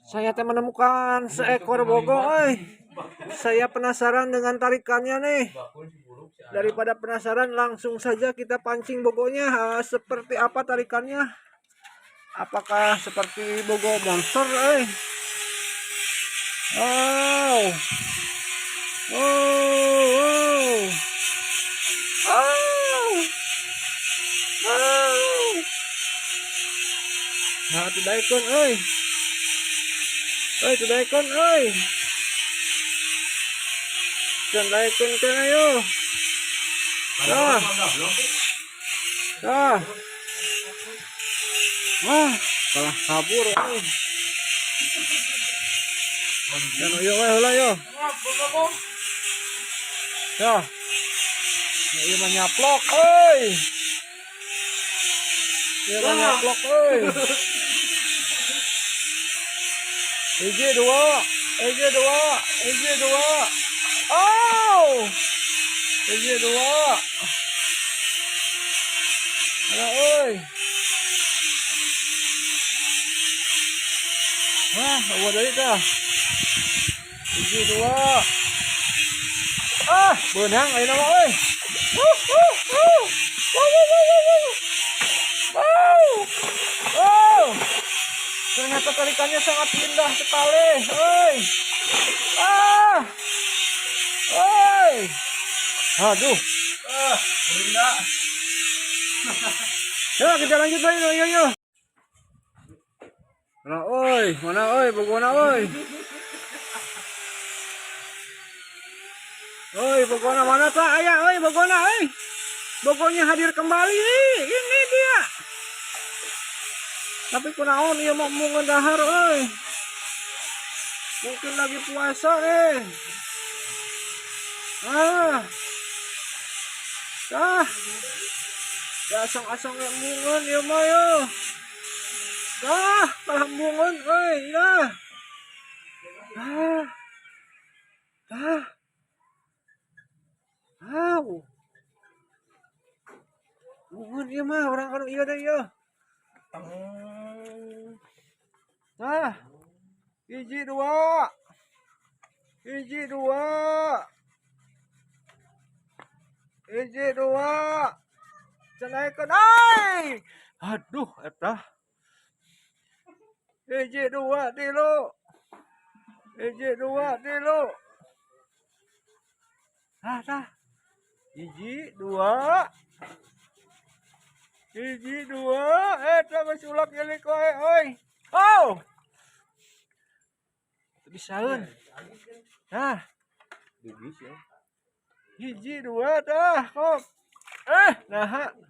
Saya menemukan seekor bogo, Saya penasaran dengan tarikannya nih. Daripada penasaran, langsung saja kita pancing bogonya. Seperti apa tarikannya? Apakah seperti bogo monster, Oh. Oh. Oh. Oh. Nah, itu daikon, itu daikon, dan daikon kan ayo. Dah. Dah. Wah, kalah kabur, Dan yo, heula yo. Ya. Ieu mah nyaplok, Ieu mah nyaplok, Hiji dua. Oh, hiji dua. Ada, Wah, bawa dari dah. Hiji dua. Benang ayo nama, Ternyata tarikannya sangat indah sekali, Aduh. Berindah. Ya, kita lanjut lagi, yo. Mana, mana, bagaimana, bagaimana mana tak, ayah, bagaimana, Bogonya hadir kembali nih, ini dia. Tapi kunaon ieu mah mungun dahar, Mungkin lagi puasa, asang-asang yang mungun ieu mah yo. Kalah mungun, Mungun ieu mah orang kanu ieu deh ieu. Hiji dua. Cenaikan, aduh, eta. Hiji dua tilu. Dah. Hiji dua. Eta geus ulag nyelik we, Oh. Bisaeun. Nah. Hiji dua dah, kok. Nah.